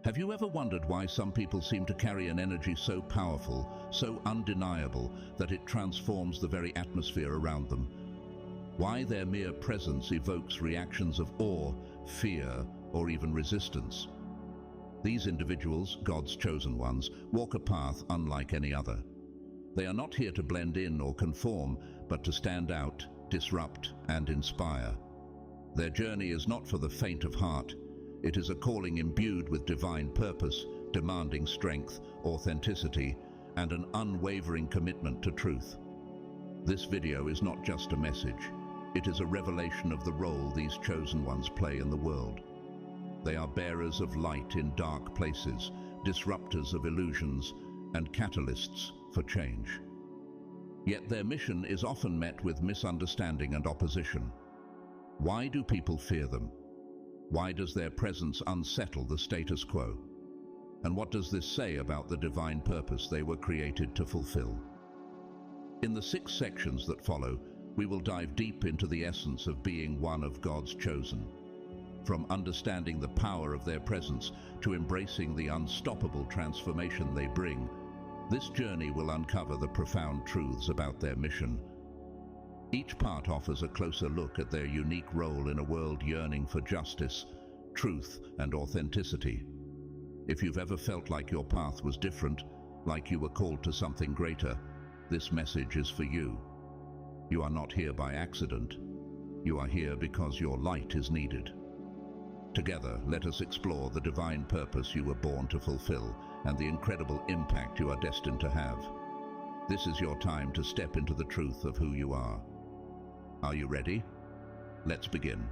Have you ever wondered why some people seem to carry an energy so powerful, so undeniable, that it transforms the very atmosphere around them? Why their mere presence evokes reactions of awe, fear, or even resistance? These individuals, God's chosen ones, walk a path unlike any other. They are not here to blend in or conform, but to stand out, disrupt, and inspire. Their journey is not for the faint of heart. It is a calling imbued with divine purpose, demanding strength, authenticity, and an unwavering commitment to truth. This video is not just a message. It is a revelation of the role these chosen ones play in the world. They are bearers of light in dark places, disruptors of illusions, and catalysts for change. Yet their mission is often met with misunderstanding and opposition. Why do people fear them? Why does their presence unsettle the status quo? And what does this say about the divine purpose they were created to fulfill? In the 6 sections that follow, we will dive deep into the essence of being one of God's chosen. From understanding the power of their presence to embracing the unstoppable transformation they bring, this journey will uncover the profound truths about their mission. Each part offers a closer look at their unique role in a world yearning for justice, truth, and authenticity. If you've ever felt like your path was different, like you were called to something greater, this message is for you. You are not here by accident. You are here because your light is needed. Together, let us explore the divine purpose you were born to fulfill and the incredible impact you are destined to have. This is your time to step into the truth of who you are. Are you ready? Let's begin.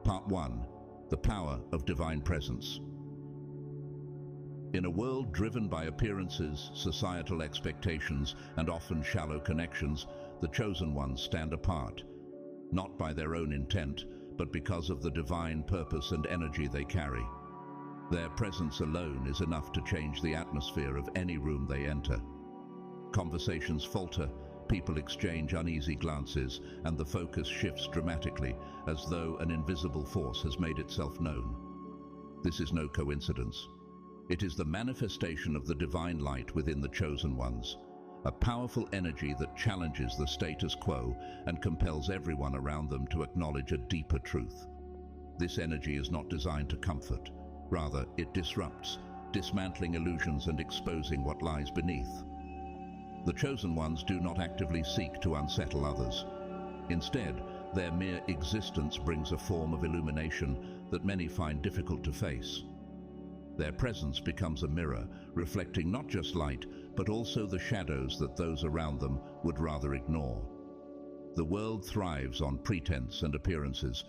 Part 1. The Power of Divine Presence. In a world driven by appearances, societal expectations, and often shallow connections, the chosen ones stand apart, not by their own intent, but because of the divine purpose and energy they carry. Their presence alone is enough to change the atmosphere of any room they enter. Conversations falter, people exchange uneasy glances, and the focus shifts dramatically, as though an invisible force has made itself known. This is no coincidence. It is the manifestation of the divine light within the chosen ones, a powerful energy that challenges the status quo and compels everyone around them to acknowledge a deeper truth. This energy is not designed to comfort. Rather, it disrupts, dismantling illusions and exposing what lies beneath. The chosen ones do not actively seek to unsettle others. Instead, their mere existence brings a form of illumination that many find difficult to face. Their presence becomes a mirror, reflecting not just light, but also the shadows that those around them would rather ignore. The world thrives on pretense and appearances,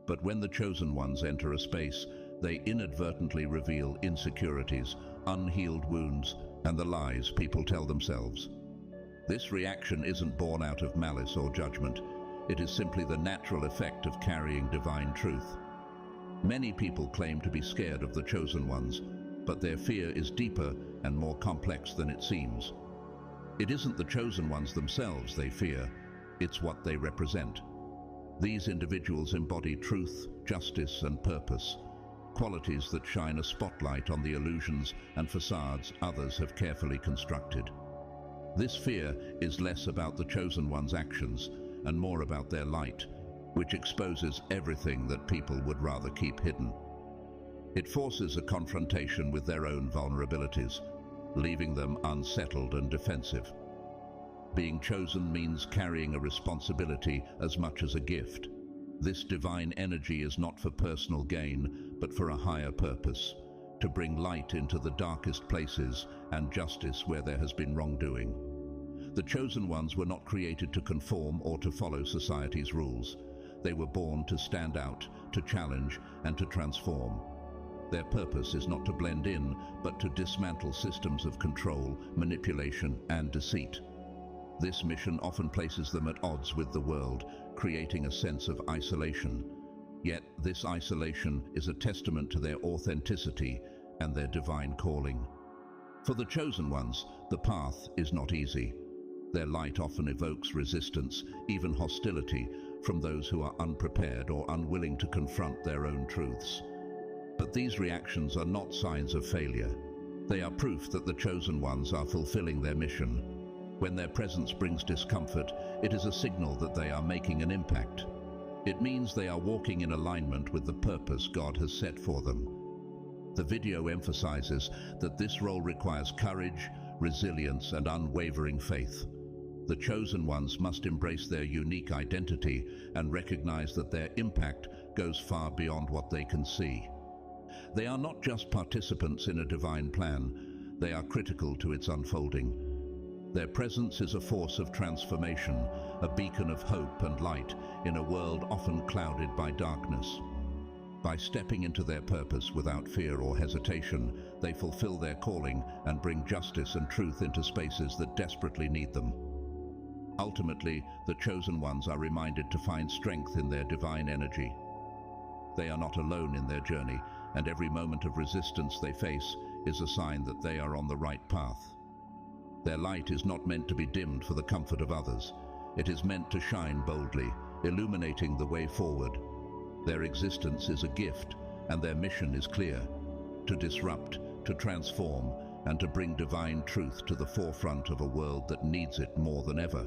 but when the chosen ones enter a space, they inadvertently reveal insecurities, unhealed wounds, and the lies people tell themselves. This reaction isn't born out of malice or judgment. It is simply the natural effect of carrying divine truth. Many people claim to be scared of the chosen ones, but their fear is deeper and more complex than it seems. It isn't the chosen ones themselves they fear, it's what they represent. These individuals embody truth, justice, and purpose, qualities that shine a spotlight on the illusions and facades others have carefully constructed. This fear is less about the chosen one's actions and more about their light, which exposes everything that people would rather keep hidden. It forces a confrontation with their own vulnerabilities, leaving them unsettled and defensive. Being chosen means carrying a responsibility as much as a gift. This divine energy is not for personal gain, but for a higher purpose, to bring light into the darkest places and justice where there has been wrongdoing. The chosen ones were not created to conform or to follow society's rules. They were born to stand out, to challenge, and to transform. Their purpose is not to blend in, but to dismantle systems of control, manipulation, and deceit. This mission often places them at odds with the world, creating a sense of isolation. Yet this isolation is a testament to their authenticity and their divine calling. For the chosen ones, the path is not easy. Their light often evokes resistance, even hostility, from those who are unprepared or unwilling to confront their own truths. But these reactions are not signs of failure. They are proof that the chosen ones are fulfilling their mission. When their presence brings discomfort, it is a signal that they are making an impact. It means they are walking in alignment with the purpose God has set for them. The video emphasizes that this role requires courage, resilience, and unwavering faith. The chosen ones must embrace their unique identity and recognize that their impact goes far beyond what they can see. They are not just participants in a divine plan, they are critical to its unfolding. Their presence is a force of transformation, a beacon of hope and light in a world often clouded by darkness. By stepping into their purpose without fear or hesitation, they fulfill their calling and bring justice and truth into spaces that desperately need them. Ultimately, the chosen ones are reminded to find strength in their divine energy. They are not alone in their journey, and every moment of resistance they face is a sign that they are on the right path. Their light is not meant to be dimmed for the comfort of others. It is meant to shine boldly, illuminating the way forward. Their existence is a gift, and their mission is clear: to disrupt, to transform, and to bring divine truth to the forefront of a world that needs it more than ever.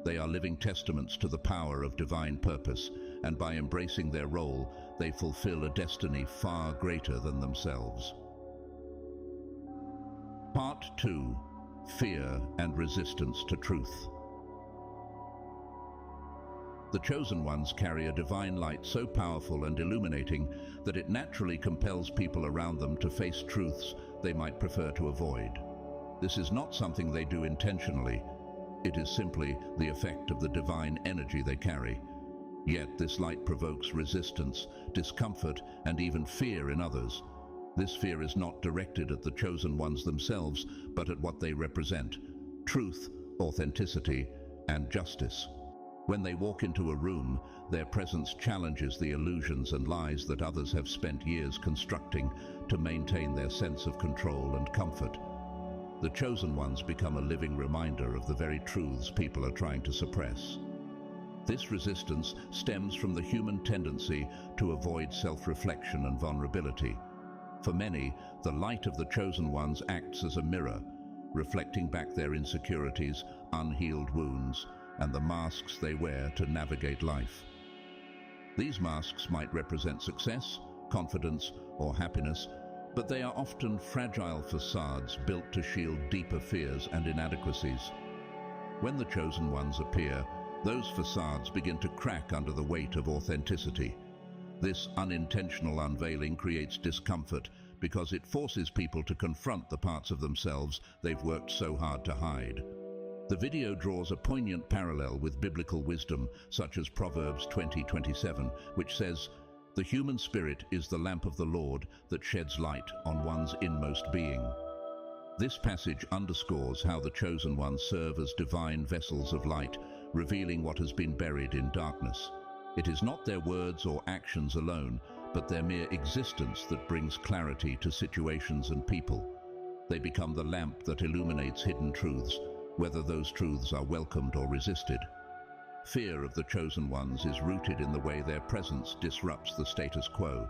They are living testaments to the power of divine purpose, and by embracing their role, they fulfill a destiny far greater than themselves. Part 2. Fear and resistance to truth. The chosen ones carry a divine light so powerful and illuminating that it naturally compels people around them to face truths they might prefer to avoid. This is not something they do intentionally. It is simply the effect of the divine energy they carry. Yet this light provokes resistance, discomfort, and even fear in others. This fear is not directed at the chosen ones themselves, but at what they represent: truth, authenticity, and justice. When they walk into a room, their presence challenges the illusions and lies that others have spent years constructing to maintain their sense of control and comfort. The chosen ones become a living reminder of the very truths people are trying to suppress. This resistance stems from the human tendency to avoid self-reflection and vulnerability. For many, the light of the chosen ones acts as a mirror, reflecting back their insecurities, unhealed wounds, and the masks they wear to navigate life. These masks might represent success, confidence, or happiness, but they are often fragile facades built to shield deeper fears and inadequacies. When the chosen ones appear, those facades begin to crack under the weight of authenticity. This unintentional unveiling creates discomfort because it forces people to confront the parts of themselves they've worked so hard to hide. The video draws a poignant parallel with biblical wisdom, such as Proverbs 20:27, which says, "The human spirit is the lamp of the Lord that sheds light on one's inmost being." This passage underscores how the chosen ones serve as divine vessels of light, revealing what has been buried in darkness. It is not their words or actions alone, but their mere existence that brings clarity to situations and people. They become the lamp that illuminates hidden truths, whether those truths are welcomed or resisted. Fear of the chosen ones is rooted in the way their presence disrupts the status quo.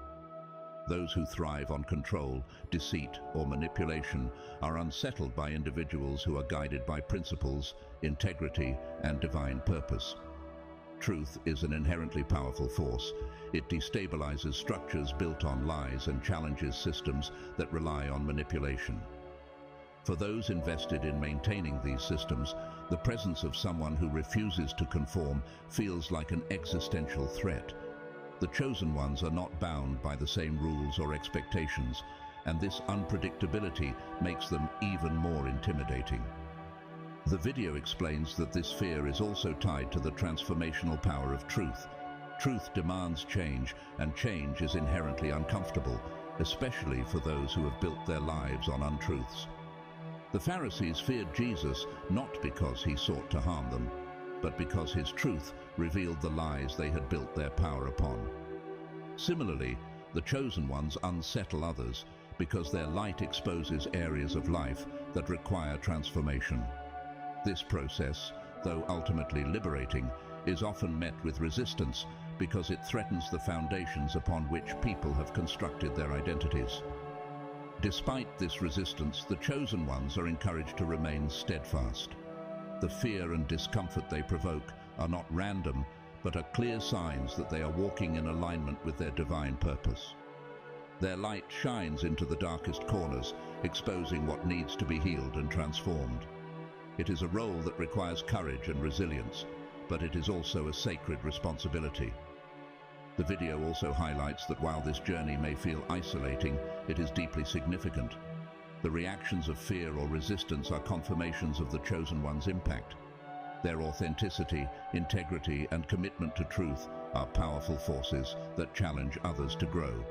Those who thrive on control, deceit, or manipulation are unsettled by individuals who are guided by principles, integrity, and divine purpose. Truth is an inherently powerful force. It destabilizes structures built on lies and challenges systems that rely on manipulation. For those invested in maintaining these systems, the presence of someone who refuses to conform feels like an existential threat. The chosen ones are not bound by the same rules or expectations, and this unpredictability makes them even more intimidating. The video explains that this fear is also tied to the transformational power of truth. Truth demands change, and change is inherently uncomfortable, especially for those who have built their lives on untruths. The Pharisees feared Jesus not because he sought to harm them, but because his truth revealed the lies they had built their power upon. Similarly, the chosen ones unsettle others because their light exposes areas of life that require transformation. This process, though ultimately liberating, is often met with resistance because it threatens the foundations upon which people have constructed their identities. Despite this resistance, the chosen ones are encouraged to remain steadfast. The fear and discomfort they provoke are not random, but are clear signs that they are walking in alignment with their divine purpose. Their light shines into the darkest corners, exposing what needs to be healed and transformed. It is a role that requires courage and resilience, but it is also a sacred responsibility. The video also highlights that while this journey may feel isolating, it is deeply significant. The reactions of fear or resistance are confirmations of the chosen one's impact. Their authenticity, integrity, and commitment to truth are powerful forces that challenge others to grow,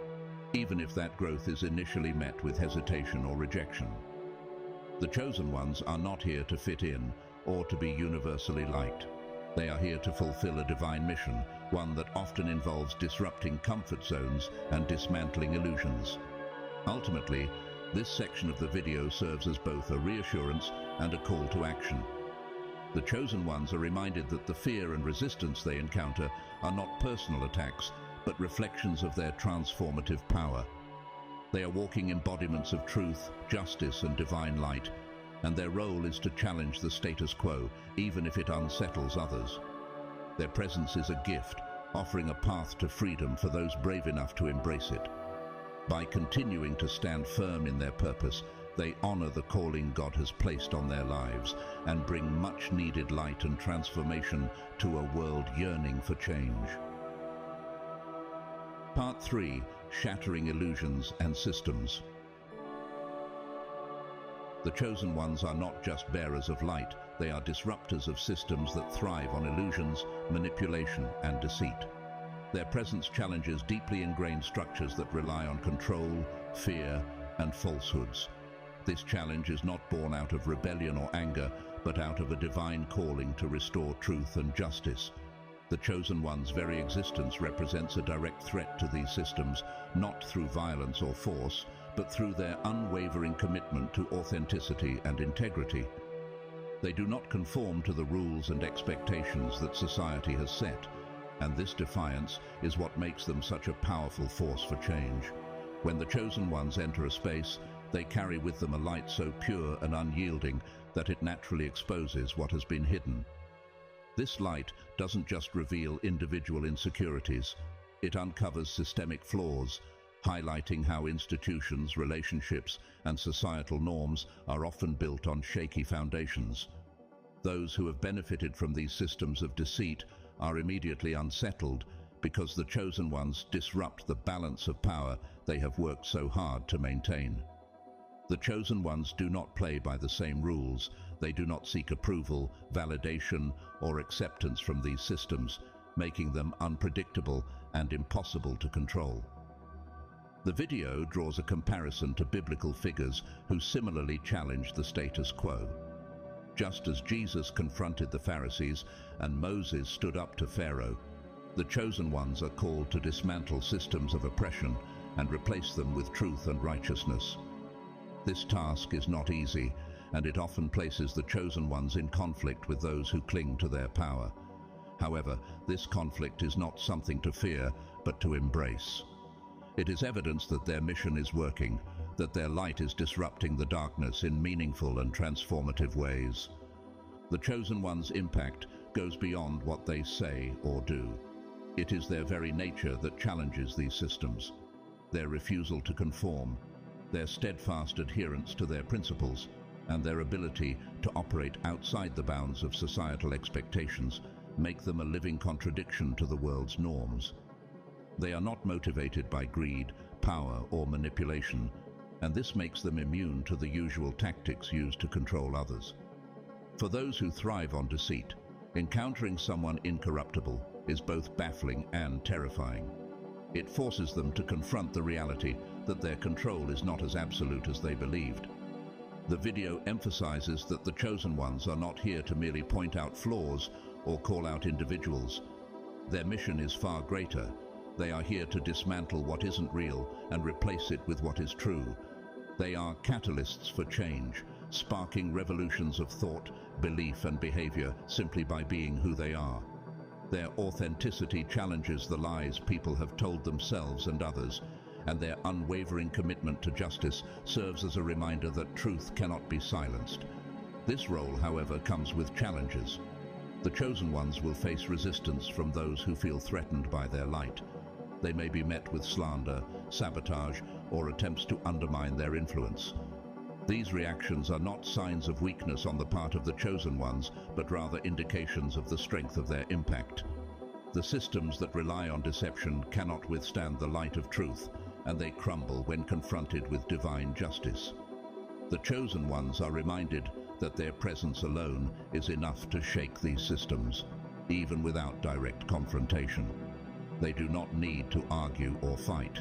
even if that growth is initially met with hesitation or rejection. The chosen ones are not here to fit in or to be universally liked. They are here to fulfill a divine mission, one that often involves disrupting comfort zones and dismantling illusions. Ultimately, this section of the video serves as both a reassurance and a call to action. The chosen ones are reminded that the fear and resistance they encounter are not personal attacks, but reflections of their transformative power. They are walking embodiments of truth, justice, and divine light, and their role is to challenge the status quo, even if it unsettles others. Their presence is a gift, offering a path to freedom for those brave enough to embrace it. By continuing to stand firm in their purpose, they honor the calling God has placed on their lives and bring much-needed light and transformation to a world yearning for change. Part 3. Shattering Illusions and Systems. The chosen ones are not just bearers of light, they are disruptors of systems that thrive on illusions, manipulation, and deceit. Their presence challenges deeply ingrained structures that rely on control, fear, and falsehoods. This challenge is not born out of rebellion or anger, but out of a divine calling to restore truth and justice. The chosen one's very existence represents a direct threat to these systems, not through violence or force, but through their unwavering commitment to authenticity and integrity. They do not conform to the rules and expectations that society has set, and this defiance is what makes them such a powerful force for change. When the chosen ones enter a space, they carry with them a light so pure and unyielding that it naturally exposes what has been hidden. This light doesn't just reveal individual insecurities, it uncovers systemic flaws, highlighting how institutions, relationships, and societal norms are often built on shaky foundations. Those who have benefited from these systems of deceit are immediately unsettled because the chosen ones disrupt the balance of power they have worked so hard to maintain. The chosen ones do not play by the same rules. They do not seek approval, validation, or acceptance from these systems, making them unpredictable and impossible to control. The video draws a comparison to biblical figures who similarly challenged the status quo. Just as Jesus confronted the Pharisees and Moses stood up to Pharaoh, the chosen ones are called to dismantle systems of oppression and replace them with truth and righteousness. This task is not easy, and it often places the chosen ones in conflict with those who cling to their power. However, this conflict is not something to fear, but to embrace. It is evidence that their mission is working, that their light is disrupting the darkness in meaningful and transformative ways. The chosen one's impact goes beyond what they say or do. It is their very nature that challenges these systems. Their refusal to conform, their steadfast adherence to their principles, and their ability to operate outside the bounds of societal expectations make them a living contradiction to the world's norms. They are not motivated by greed, power, or manipulation, and this makes them immune to the usual tactics used to control others. For those who thrive on deceit, encountering someone incorruptible is both baffling and terrifying. It forces them to confront the reality that their control is not as absolute as they believed. The video emphasizes that the chosen ones are not here to merely point out flaws or call out individuals. Their mission is far greater. They are here to dismantle what isn't real and replace it with what is true. They are catalysts for change, sparking revolutions of thought, belief, and behavior simply by being who they are. Their authenticity challenges the lies people have told themselves and others, and their unwavering commitment to justice serves as a reminder that truth cannot be silenced. This role, however, comes with challenges. The chosen ones will face resistance from those who feel threatened by their light. They may be met with slander, sabotage, or attempts to undermine their influence. These reactions are not signs of weakness on the part of the chosen ones, but rather indications of the strength of their impact. The systems that rely on deception cannot withstand the light of truth, and they crumble when confronted with divine justice. The chosen ones are reminded that their presence alone is enough to shake these systems, even without direct confrontation. They do not need to argue or fight.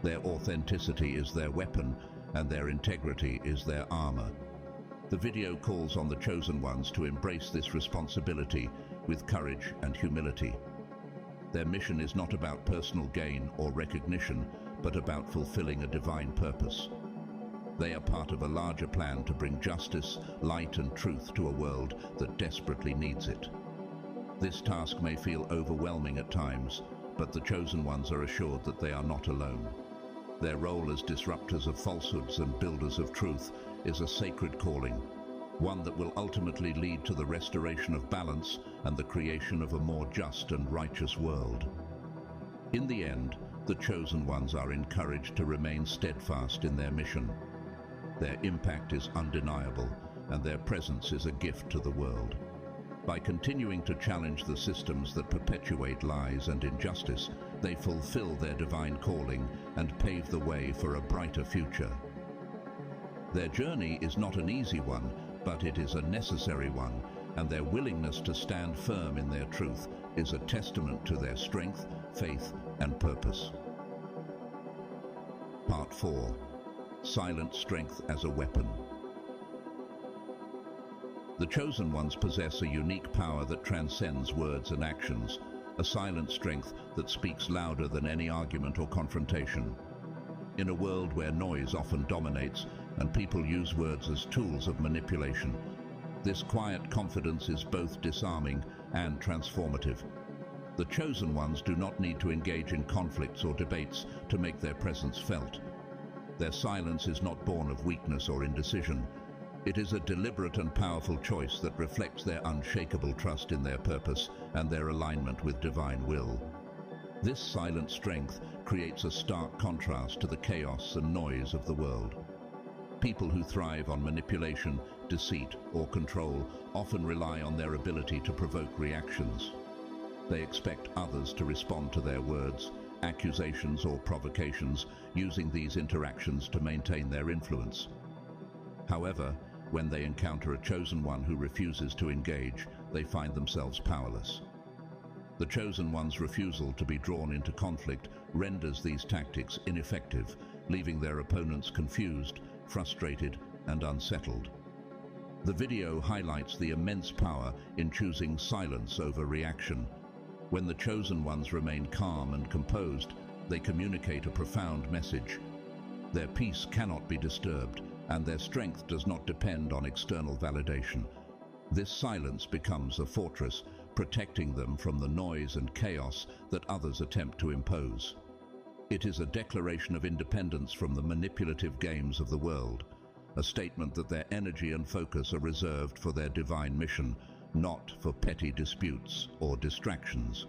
Their authenticity is their weapon, and their integrity is their armor. The video calls on the chosen ones to embrace this responsibility with courage and humility. Their mission is not about personal gain or recognition, but about fulfilling a divine purpose. They are part of a larger plan to bring justice, light, and truth to a world that desperately needs it. This task may feel overwhelming at times, but the chosen ones are assured that they are not alone. Their role as disruptors of falsehoods and builders of truth is a sacred calling, one that will ultimately lead to the restoration of balance and the creation of a more just and righteous world. In the end, the chosen ones are encouraged to remain steadfast in their mission. Their impact is undeniable, and their presence is a gift to the world. By continuing to challenge the systems that perpetuate lies and injustice, they fulfill their divine calling and pave the way for a brighter future. Their journey is not an easy one, but it is a necessary one, and their willingness to stand firm in their truth is a testament to their strength, faith, and purpose. Part 4. Silent Strength as a Weapon. The chosen ones possess a unique power that transcends words and actions, a silent strength that speaks louder than any argument or confrontation. In a world where noise often dominates and people use words as tools of manipulation, this quiet confidence is both disarming and transformative. The chosen ones do not need to engage in conflicts or debates to make their presence felt. Their silence is not born of weakness or indecision. It is a deliberate and powerful choice that reflects their unshakable trust in their purpose and their alignment with divine will. This silent strength creates a stark contrast to the chaos and noise of the world. People who thrive on manipulation, deceit, or control often rely on their ability to provoke reactions. They expect others to respond to their words, accusations, or provocations, using these interactions to maintain their influence. However, when they encounter a chosen one who refuses to engage, they find themselves powerless. The chosen one's refusal to be drawn into conflict renders these tactics ineffective, leaving their opponents confused, frustrated, and unsettled. The video highlights the immense power in choosing silence over reaction. When the chosen ones remain calm and composed, they communicate a profound message. Their peace cannot be disturbed, and their strength does not depend on external validation. This silence becomes a fortress, protecting them from the noise and chaos that others attempt to impose. It is a declaration of independence from the manipulative games of the world, a statement that their energy and focus are reserved for their divine mission, not for petty disputes or distractions.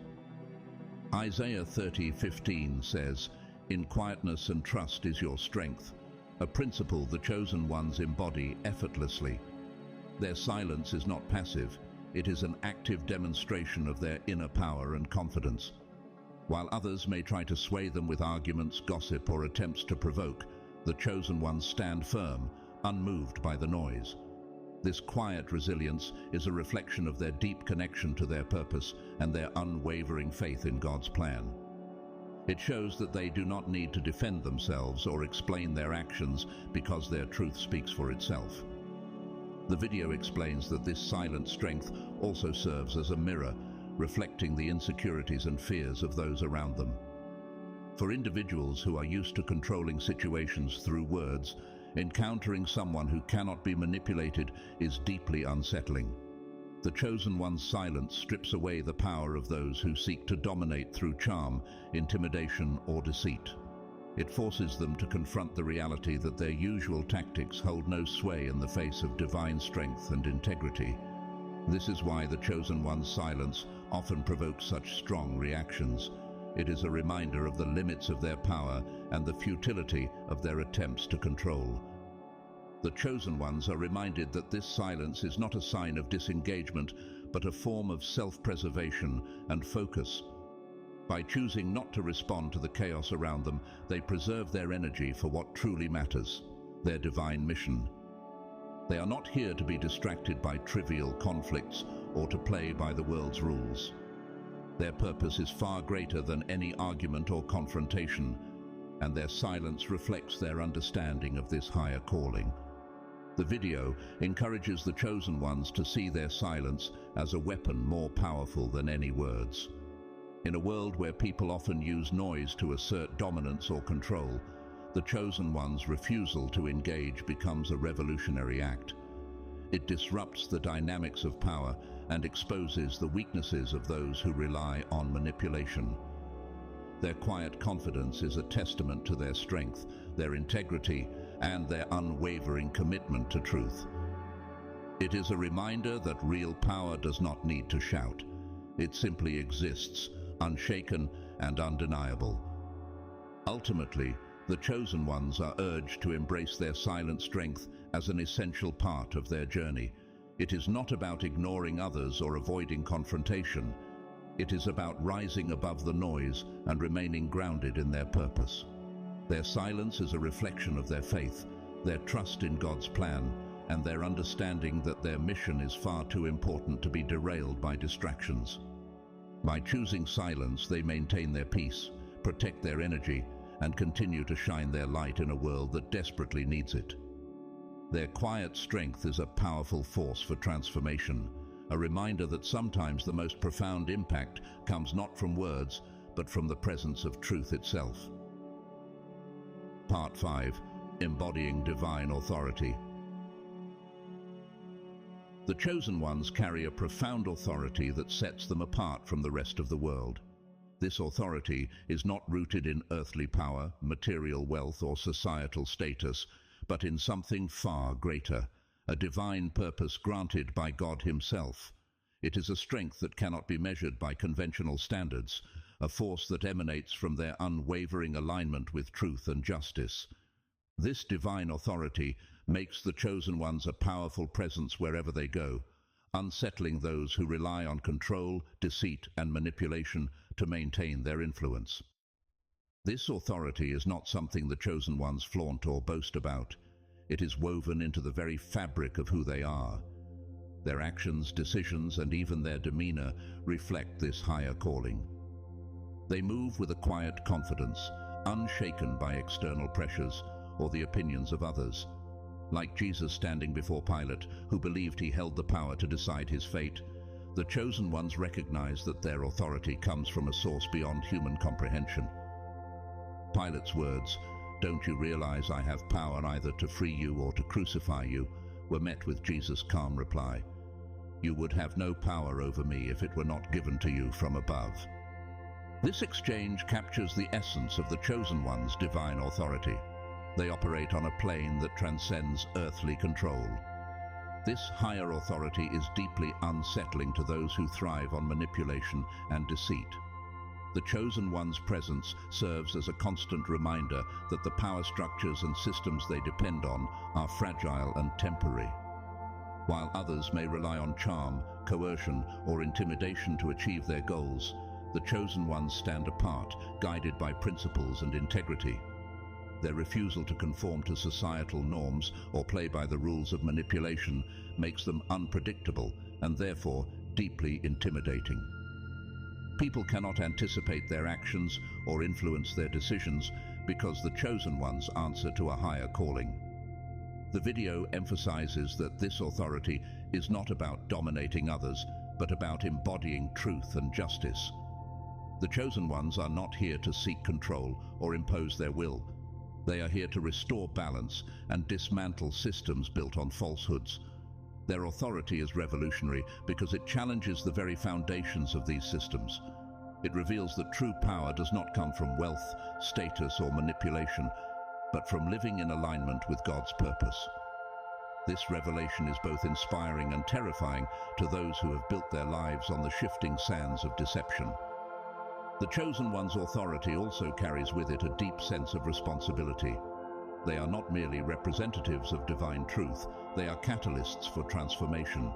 Isaiah 30:15 says, "In quietness and trust is your strength," a principle the chosen ones embody effortlessly. Their silence is not passive, it is an active demonstration of their inner power and confidence. While others may try to sway them with arguments, gossip, or attempts to provoke, the chosen ones stand firm, unmoved by the noise. This quiet resilience is a reflection of their deep connection to their purpose and their unwavering faith in God's plan. It shows that they do not need to defend themselves or explain their actions because their truth speaks for itself. The video explains that this silent strength also serves as a mirror, reflecting the insecurities and fears of those around them. For individuals who are used to controlling situations through words, encountering someone who cannot be manipulated is deeply unsettling. The chosen one's silence strips away the power of those who seek to dominate through charm, intimidation, or deceit. It forces them to confront the reality that their usual tactics hold no sway in the face of divine strength and integrity. This is why the chosen one's silence often provokes such strong reactions. It is a reminder of the limits of their power and the futility of their attempts to control. The chosen ones are reminded that this silence is not a sign of disengagement, but a form of self-preservation and focus. By choosing not to respond to the chaos around them, they preserve their energy for what truly matters, their divine mission. They are not here to be distracted by trivial conflicts or to play by the world's rules. Their purpose is far greater than any argument or confrontation, and their silence reflects their understanding of this higher calling. The video encourages the chosen ones to see their silence as a weapon more powerful than any words. In a world where people often use noise to assert dominance or control, the chosen one's refusal to engage becomes a revolutionary act. It disrupts the dynamics of power and exposes the weaknesses of those who rely on manipulation. Their quiet confidence is a testament to their strength, their integrity, and their unwavering commitment to truth. It is a reminder that real power does not need to shout. It simply exists, unshaken and undeniable. Ultimately, the chosen ones are urged to embrace their silent strength as an essential part of their journey. It is not about ignoring others or avoiding confrontation. It is about rising above the noise and remaining grounded in their purpose. Their silence is a reflection of their faith, their trust in God's plan, and their understanding that their mission is far too important to be derailed by distractions. By choosing silence, they maintain their peace, protect their energy, and continue to shine their light in a world that desperately needs it. Their quiet strength is a powerful force for transformation, a reminder that sometimes the most profound impact comes not from words, but from the presence of truth itself. Part 5. Embodying Divine Authority. The chosen ones carry a profound authority that sets them apart from the rest of the world. This authority is not rooted in earthly power, material wealth, or societal status, but in something far greater, a divine purpose granted by God Himself. It is a strength that cannot be measured by conventional standards, a force that emanates from their unwavering alignment with truth and justice. This divine authority makes the chosen ones a powerful presence wherever they go, unsettling those who rely on control, deceit, and manipulation to maintain their influence. This authority is not something the chosen ones flaunt or boast about. It is woven into the very fabric of who they are. Their actions, decisions, and even their demeanor reflect this higher calling. They move with a quiet confidence, unshaken by external pressures or the opinions of others. Like Jesus standing before Pilate, who believed he held the power to decide his fate, the chosen ones recognize that their authority comes from a source beyond human comprehension. Pilate's words, "Don't you realize I have power either to free you or to crucify you," were met with Jesus' calm reply, "You would have no power over me if it were not given to you from above." This exchange captures the essence of the chosen one's divine authority. They operate on a plane that transcends earthly control. This higher authority is deeply unsettling to those who thrive on manipulation and deceit. The chosen one's presence serves as a constant reminder that the power structures and systems they depend on are fragile and temporary. While others may rely on charm, coercion, or intimidation to achieve their goals, the chosen ones stand apart, guided by principles and integrity. Their refusal to conform to societal norms or play by the rules of manipulation makes them unpredictable and therefore deeply intimidating. People cannot anticipate their actions or influence their decisions because the chosen ones answer to a higher calling. The video emphasizes that this authority is not about dominating others, but about embodying truth and justice. The chosen ones are not here to seek control or impose their will. They are here to restore balance and dismantle systems built on falsehoods. Their authority is revolutionary because it challenges the very foundations of these systems. It reveals that true power does not come from wealth, status, or manipulation, but from living in alignment with God's purpose. This revelation is both inspiring and terrifying to those who have built their lives on the shifting sands of deception. The Chosen One's authority also carries with it a deep sense of responsibility. They are not merely representatives of divine truth, they are catalysts for transformation.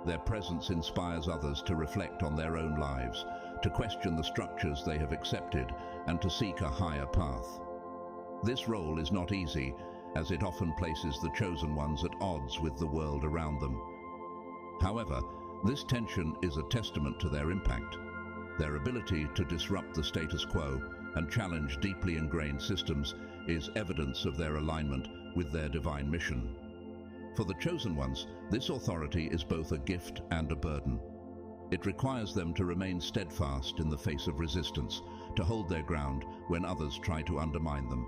Their presence inspires others to reflect on their own lives, to question the structures they have accepted, and to seek a higher path. This role is not easy, as it often places the Chosen Ones at odds with the world around them. However, this tension is a testament to their impact. Their ability to disrupt the status quo and challenge deeply ingrained systems is evidence of their alignment with their divine mission. For the Chosen Ones, this authority is both a gift and a burden. It requires them to remain steadfast in the face of resistance, to hold their ground when others try to undermine them,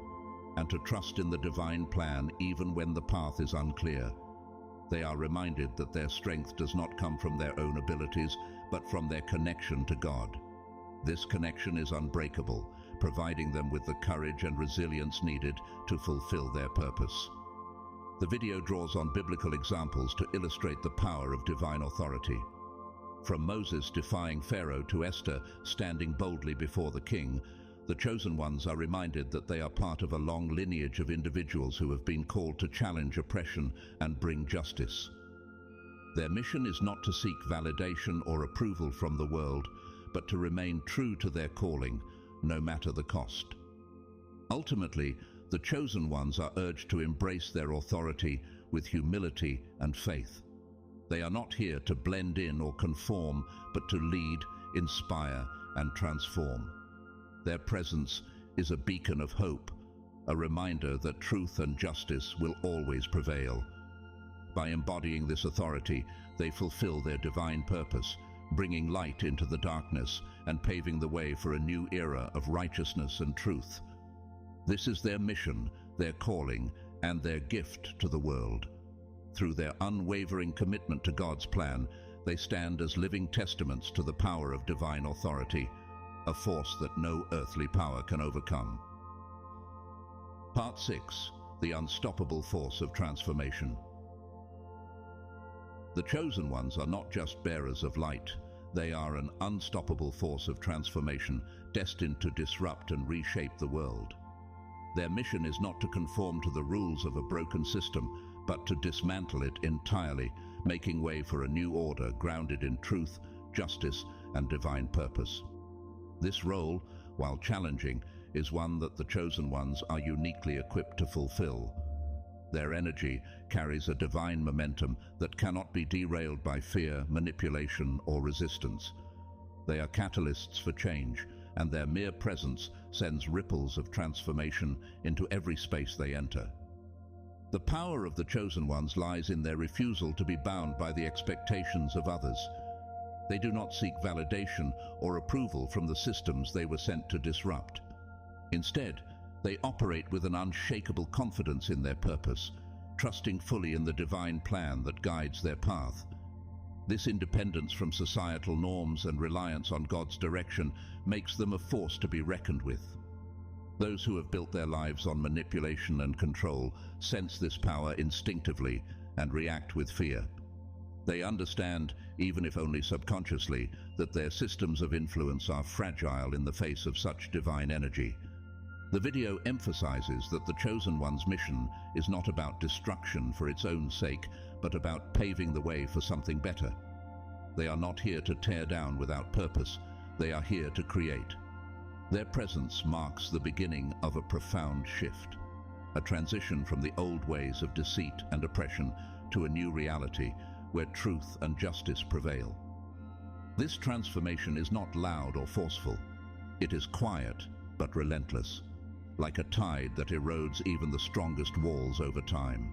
and to trust in the divine plan even when the path is unclear. They are reminded that their strength does not come from their own abilities, but from their connection to God. This connection is unbreakable, providing them with the courage and resilience needed to fulfill their purpose. The video draws on biblical examples to illustrate the power of divine authority. From Moses defying Pharaoh to Esther standing boldly before the king, the Chosen Ones are reminded that they are part of a long lineage of individuals who have been called to challenge oppression and bring justice. Their mission is not to seek validation or approval from the world, but to remain true to their calling, no matter the cost. Ultimately, the Chosen Ones are urged to embrace their authority with humility and faith. They are not here to blend in or conform, but to lead, inspire, and transform. Their presence is a beacon of hope, a reminder that truth and justice will always prevail. By embodying this authority, they fulfill their divine purpose, bringing light into the darkness and paving the way for a new era of righteousness and truth. This is their mission, their calling, and their gift to the world. Through their unwavering commitment to God's plan, they stand as living testaments to the power of divine authority, a force that no earthly power can overcome. Part 6. The Unstoppable Force of Transformation. The Chosen Ones are not just bearers of light, they are an unstoppable force of transformation, destined to disrupt and reshape the world. Their mission is not to conform to the rules of a broken system, but to dismantle it entirely, making way for a new order grounded in truth, justice, and divine purpose. This role, while challenging, is one that the Chosen Ones are uniquely equipped to fulfill. Their energy carries a divine momentum that cannot be derailed by fear, manipulation, or resistance. They are catalysts for change, and their mere presence sends ripples of transformation into every space they enter. The power of the Chosen Ones lies in their refusal to be bound by the expectations of others. They do not seek validation or approval from the systems they were sent to disrupt. Instead, they operate with an unshakable confidence in their purpose, trusting fully in the divine plan that guides their path. This independence from societal norms and reliance on God's direction makes them a force to be reckoned with. Those who have built their lives on manipulation and control sense this power instinctively and react with fear. They understand, even if only subconsciously, that their systems of influence are fragile in the face of such divine energy. The video emphasizes that the Chosen One's mission is not about destruction for its own sake, but about paving the way for something better. They are not here to tear down without purpose. They are here to create. Their presence marks the beginning of a profound shift, a transition from the old ways of deceit and oppression to a new reality where truth and justice prevail. This transformation is not loud or forceful. It is quiet but relentless, like a tide that erodes even the strongest walls over time.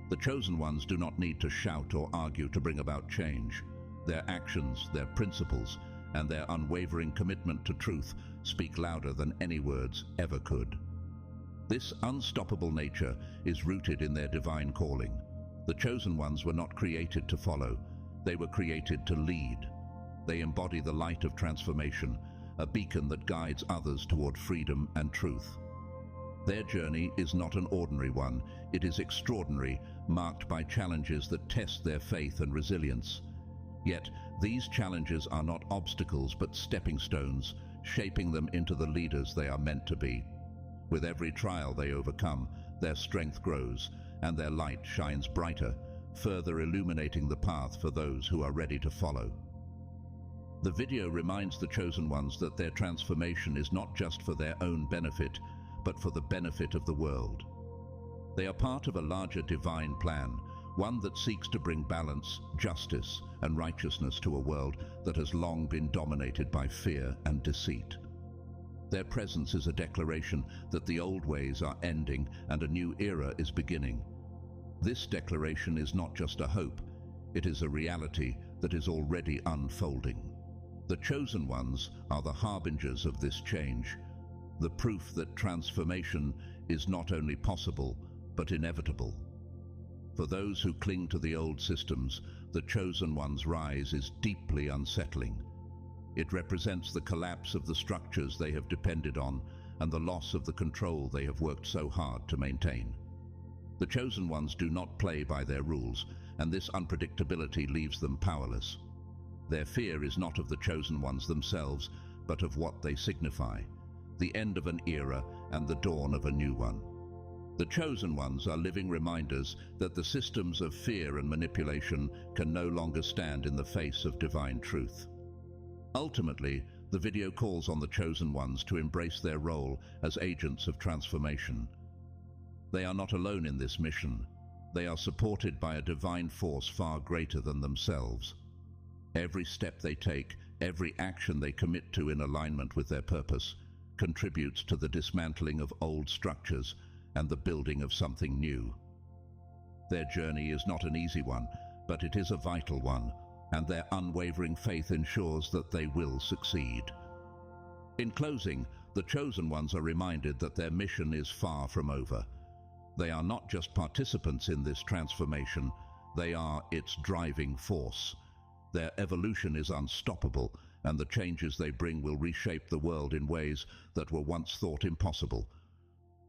The Chosen Ones do not need to shout or argue to bring about change. Their actions, their principles, and their unwavering commitment to truth speak louder than any words ever could. This unstoppable nature is rooted in their divine calling. The chosen ones were not created to follow, they were created to lead. They embody the light of transformation, a beacon that guides others toward freedom and truth. Their journey is not an ordinary one, it is extraordinary, marked by challenges that test their faith and resilience. Yet, these challenges are not obstacles but stepping stones, shaping them into the leaders they are meant to be. With every trial they overcome, their strength grows, and their light shines brighter, further illuminating the path for those who are ready to follow. The video reminds the chosen ones that their transformation is not just for their own benefit, but for the benefit of the world. They are part of a larger divine plan, one that seeks to bring balance, justice, and righteousness to a world that has long been dominated by fear and deceit. Their presence is a declaration that the old ways are ending and a new era is beginning. This declaration is not just a hope, it is a reality that is already unfolding. The chosen ones are the harbingers of this change, the proof that transformation is not only possible, but inevitable. For those who cling to the old systems, the chosen one's rise is deeply unsettling. It represents the collapse of the structures they have depended on and the loss of the control they have worked so hard to maintain. The chosen ones do not play by their rules, and this unpredictability leaves them powerless. Their fear is not of the chosen ones themselves, but of what they signify, the end of an era and the dawn of a new one. The chosen ones are living reminders that the systems of fear and manipulation can no longer stand in the face of divine truth. Ultimately, the video calls on the chosen ones to embrace their role as agents of transformation. They are not alone in this mission. They are supported by a divine force far greater than themselves. Every step they take, every action they commit to in alignment with their purpose, contributes to the dismantling of old structures and the building of something new. Their journey is not an easy one, but it is a vital one, and their unwavering faith ensures that they will succeed. In closing, the chosen ones are reminded that their mission is far from over. They are not just participants in this transformation, they are its driving force. Their evolution is unstoppable, and the changes they bring will reshape the world in ways that were once thought impossible.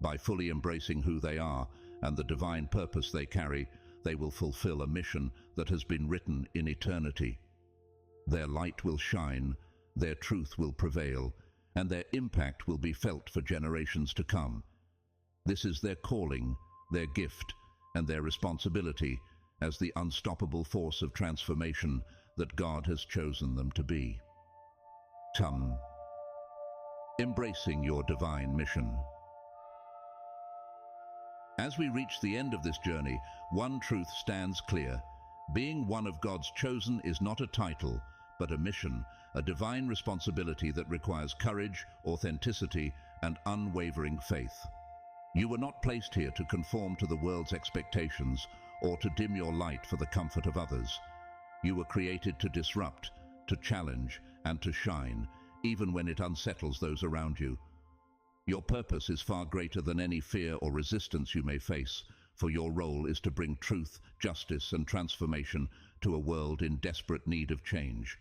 By fully embracing who they are and the divine purpose they carry, they will fulfill a mission that has been written in eternity. Their light will shine, their truth will prevail, and their impact will be felt for generations to come. This is their calling, their gift, and their responsibility as the unstoppable force of transformation that God has chosen them to be. Embracing your divine mission. As we reach the end of this journey, one truth stands clear. Being one of God's chosen is not a title, but a mission, a divine responsibility that requires courage, authenticity, and unwavering faith. You were not placed here to conform to the world's expectations or to dim your light for the comfort of others. You were created to disrupt, to challenge, and to shine, even when it unsettles those around you. Your purpose is far greater than any fear or resistance you may face, for your role is to bring truth, justice, and transformation to a world in desperate need of change.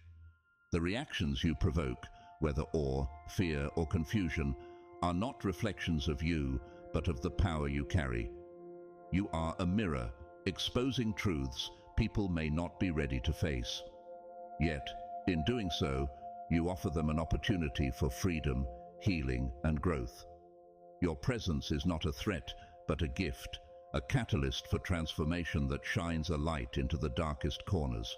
The reactions you provoke, whether awe, fear, or confusion, are not reflections of you, but of the power you carry. You are a mirror, exposing truths people may not be ready to face. Yet, in doing so, you offer them an opportunity for freedom, healing, and growth. Your presence is not a threat, but a gift, a catalyst for transformation that shines a light into the darkest corners.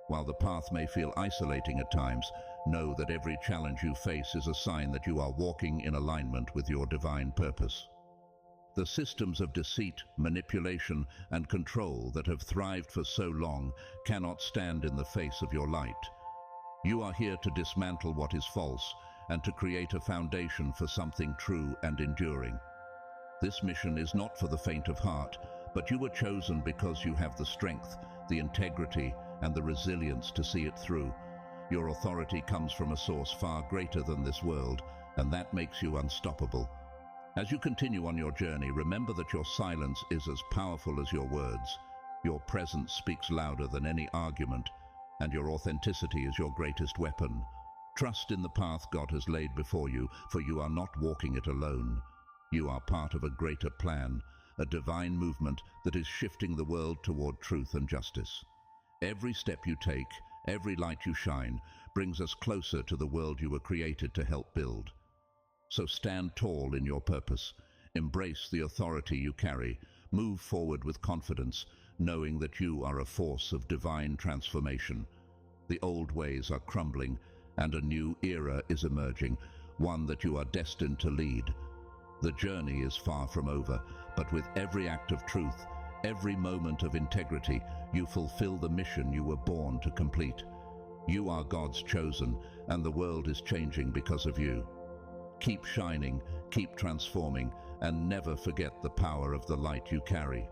While the path may feel isolating at times, know that every challenge you face is a sign that you are walking in alignment with your divine purpose. The systems of deceit, manipulation, and control that have thrived for so long cannot stand in the face of your light. You are here to dismantle what is false and to create a foundation for something true and enduring. This mission is not for the faint of heart, but you were chosen because you have the strength, the integrity, and the resilience to see it through. Your authority comes from a source far greater than this world, and that makes you unstoppable. As you continue on your journey, remember that your silence is as powerful as your words. Your presence speaks louder than any argument, and your authenticity is your greatest weapon. Trust in the path God has laid before you, for you are not walking it alone. You are part of a greater plan, a divine movement that is shifting the world toward truth and justice. Every step you take, every light you shine, brings us closer to the world you were created to help build. So stand tall in your purpose, embrace the authority you carry, move forward with confidence, knowing that you are a force of divine transformation. The old ways are crumbling, and a new era is emerging, one that you are destined to lead. The journey is far from over, but with every act of truth, every moment of integrity, you fulfill the mission you were born to complete. You are God's chosen, and the world is changing because of you. Keep shining, keep transforming, and never forget the power of the light you carry.